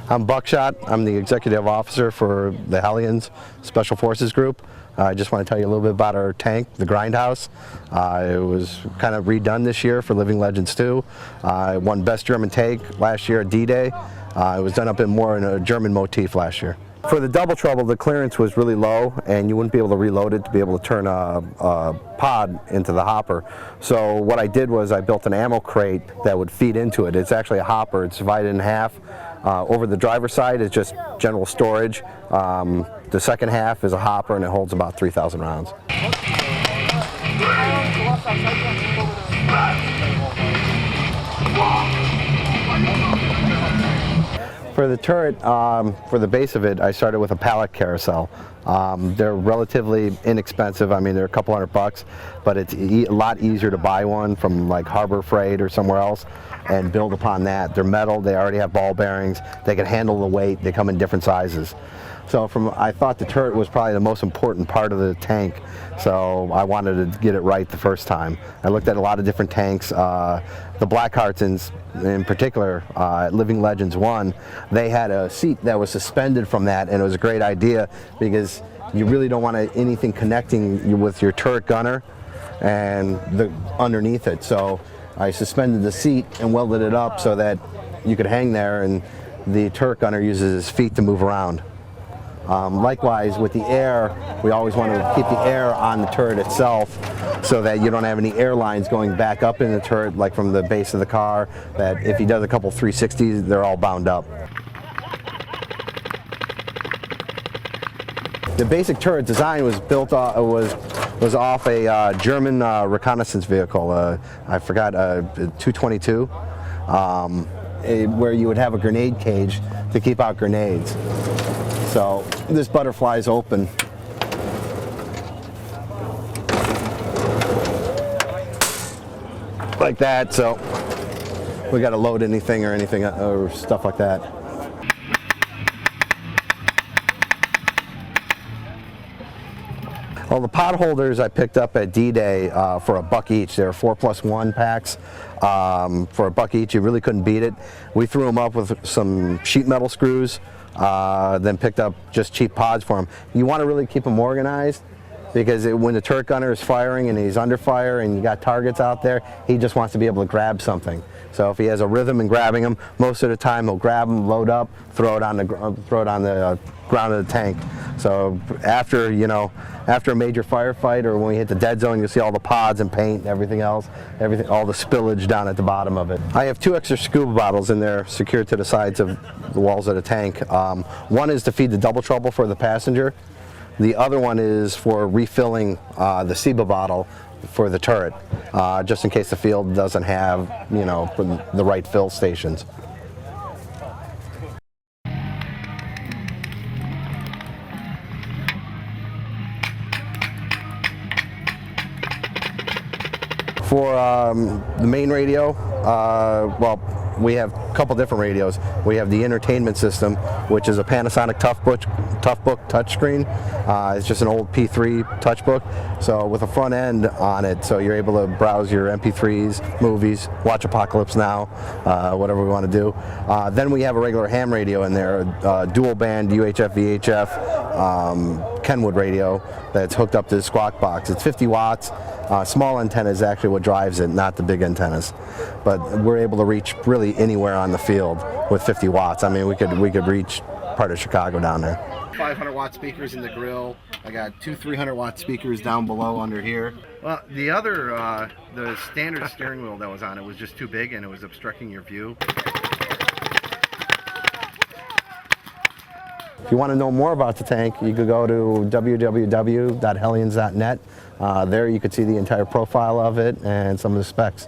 I'm Buckshot. I'm the executive officer for the Hellions Special Forces Group. I just want to tell you a little bit about our tank, the Grindhouse. It was kind of redone this year for Living Legends 2. It won Best German Tank last year at D-Day. It was done up in a German motif last year. For the double trouble, the clearance was really low and you wouldn't be able to reload it to be able to turn a pod into the hopper. So what I did was I built an ammo crate that would feed into it. It's actually a hopper. It's divided in half. Over the driver's side is just general storage. The second half is a hopper and it holds about 3,000 rounds. For the turret, for the base of it, I started with a pallet carousel. They're relatively inexpensive. I mean, they're a couple $100, but it's a lot easier to buy one from like Harbor Freight or somewhere else and build upon that. They're metal, they already have ball bearings, they can handle the weight, they come in different sizes. So I thought the turret was probably the most important part of the tank, so I wanted to get it right the first time. I looked at a lot of different tanks. The Blackhearts in particular, at Living Legends 1, they had a seat that was suspended from that, and it was a great idea because you really don't want anything connecting with your turret gunner and underneath it. So I suspended the seat and welded it up so that you could hang there and the turret gunner uses his feet to move around. Likewise, with the air, we always want to keep the air on the turret itself so that you don't have any air lines going back up in the turret, like from the base of the car, that if he does a couple 360s, they're all bound up. The basic turret design was built off, was off a German reconnaissance vehicle, I forgot, 222, where you would have a grenade cage to keep out grenades. So this butterfly is open. Like that, so we got to load anything or stuff like that. Well, the pod holders I picked up at D-Day for $1 each. They're 4+1 packs for $1 each. You really couldn't beat it. We threw them up with some sheet metal screws. Then picked up just cheap pods for them. You want to really keep them organized because when the turret gunner is firing and he's under fire and you got targets out there, he just wants to be able to grab something. So if he has a rhythm in grabbing them, most of the time he'll grab them, load up, throw it on the ground of the tank. So after a major firefight or when we hit the dead zone, you'll see all the pods and paint and everything else, all the spillage down at the bottom of it. I have 2 extra scuba bottles in there secured to the sides of the walls of the tank. One is to feed the double trouble for the passenger. The other one is for refilling the SIBA bottle for the turret, just in case the field doesn't have, the right fill stations. For the main radio, well, we have a couple different radios. We have the entertainment system, which is a Panasonic Toughbook touchscreen. It's just an old P3 touchbook, so with a front end on it, so you're able to browse your MP3s, movies, watch Apocalypse Now, whatever we want to do. Then we have a regular ham radio in there, dual band UHF VHF Kenwood radio that's hooked up to the Squawk Box. It's 50 watts. Small antenna is actually what drives it, not the big antennas. But we're able to reach really anywhere on the field with 50 watts. I mean, we could reach part of Chicago down there. 500-watt speakers in the grill. I got 2 300-watt speakers down below under here. Well, the standard steering wheel that was on it was just too big and it was obstructing your view. If you want to know more about the tank, you could go to www.hellions.net. There you could see the entire profile of it and some of the specs.